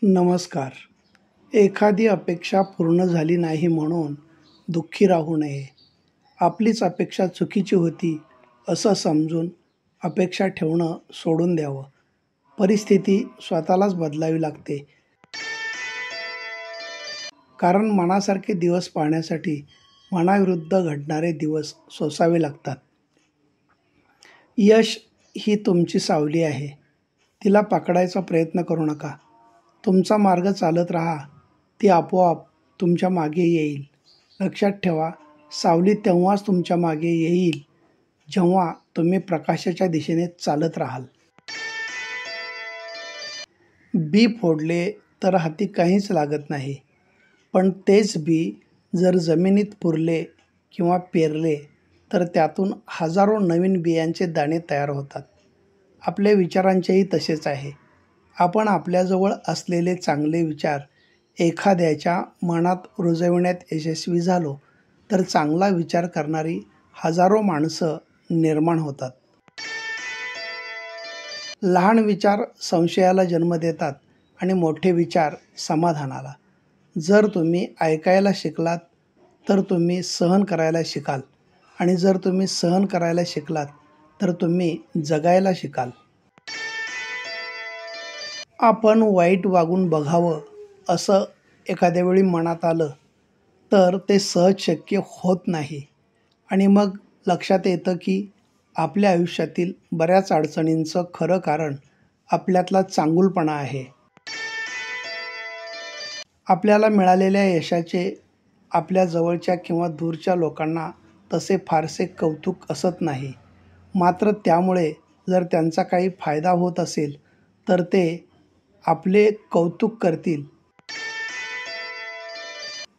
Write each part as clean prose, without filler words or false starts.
नमस्कार. एखादी अपेक्षा पूर्ण झाली नाही म्हणून दुःखी राहू नये. आपलीच अपेक्षा चुकीची होती असं समजून अपेक्षा ठेवणं सोडून द्यावं. परिस्थिती स्वतःलाच बदलावी लागते. कारण मनासारखे दिवस पाहण्यासाठी मनाविरुद्ध घडणारे दिवस सोसावे लागतात. यश ही तुमची सावली आहे. तिला पकडायचा प्रयत्न करू नका. तुमचा मार्ग चालत राहा. ती आपोआप तुमच्या मागे येईल. लक्षात ठेवा, सावली तेव्हाच तुमच्या मागे येईल जेव्हा तुम्ही प्रकाशाच्या दिशेने चालत राहाल. बी फोडले तर हाती काहीच लागत नाही, पण तेच बी जर जमिनीत पुरले किंवा पेरले तर त्यातून हजारो नवीन बियांचे दाणे तयार होतात. आपल्या विचारांचेही तसेच आहे. आपण आपल्याजवळ असलेले चांगले विचार एखाद्याच्या मनात रुजविण्यात यशस्वी झालो तर चांगला विचार करणारी हजारो माणसं निर्माण होतात. लहान विचार संशयाला जन्म देतात आणि मोठे विचार समाधानाला. जर तुम्ही ऐकायला शिकलात तर तुम्ही सहन करायला शिकाल, आणि जर तुम्ही सहन करायला शिकलात तर तुम्ही जगायला शिकाल. आपण वाईट वागून बघावं असं एखाद्या वेळी मनात आलं तर ते सहज शक्य होत नाही, आणि मग लक्षात येतं की आपल्या आयुष्यातील बऱ्याच अडचणींचं खरं कारण आपल्यातला चांगुलपणा आहे. आपल्याला मिळालेल्या यशाचे आपल्या जवळच्या किंवा दूरच्या लोकांना तसे फारसे कौतुक असत नाही. मात्र त्यामुळे जर त्यांचा काही फायदा होत असेल तर ते आपले कौतुक करतील.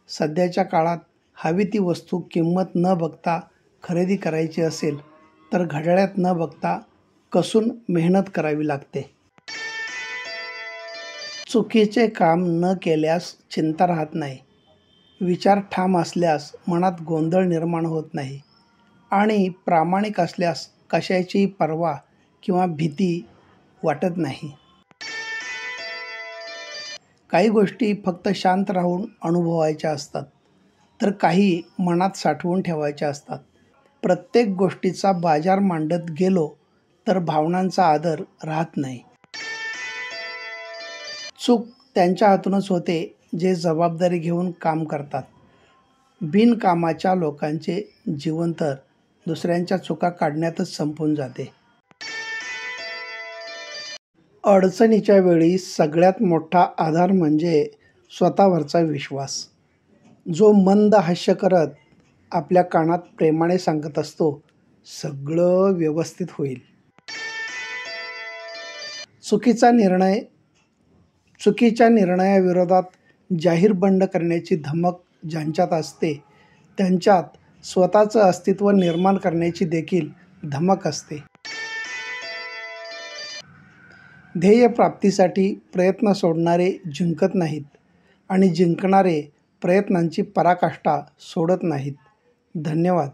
सध्याच्या काळात हवी ती वस्तू किंमत न बघता खरेदी करायची असेल तर घड्याळात न बघता कसून मेहनत करावी लागते. चुकीचे काम न केल्यास चिंता राहत नाही. विचार ठाम असल्यास मनात गोंधळ निर्माण होत नाही, आणि प्रामाणिक असल्यास कशाचीही पर्वा किंवा भीती वाटत नाही. काही गोष्टी फक्त शांत राहून अनुभवायच्या असतात, तर काही मनात साठवून ठेवायच्या असतात. प्रत्येक गोष्टीचा बाजार मांडत गेलो तर भावनांचा आदर राहत नाही. चूक त्यांच्या हातूनच होते जे जबाबदारी घेऊन काम करतात. बिनकामाच्या लोकांचे जीवन तर दुसऱ्यांच्या चुका काढण्यातच संपून जाते. अडचणीच्या वेळी सगळ्यात मोठा आधार म्हणजे स्वतःवरचा विश्वास. जो मंद हास्य करत आपल्या कानात प्रेमाने सांगत असतो, सगळं व्यवस्थित होईल. चुकीच्या निर्णयाविरोधात जाहीर बंड करण्याची धमक ज्यांच्यात असते त्यांच्यात स्वतःचं अस्तित्व निर्माण करण्याची देखील धमक असते. ध्येय प्राप्तीसाठी प्रयत्न सोडणारे जिंकत नाहीत, आणि जिंकणारे प्रयत्नांची पराकाष्ठा सोडत नाहीत. धन्यवाद.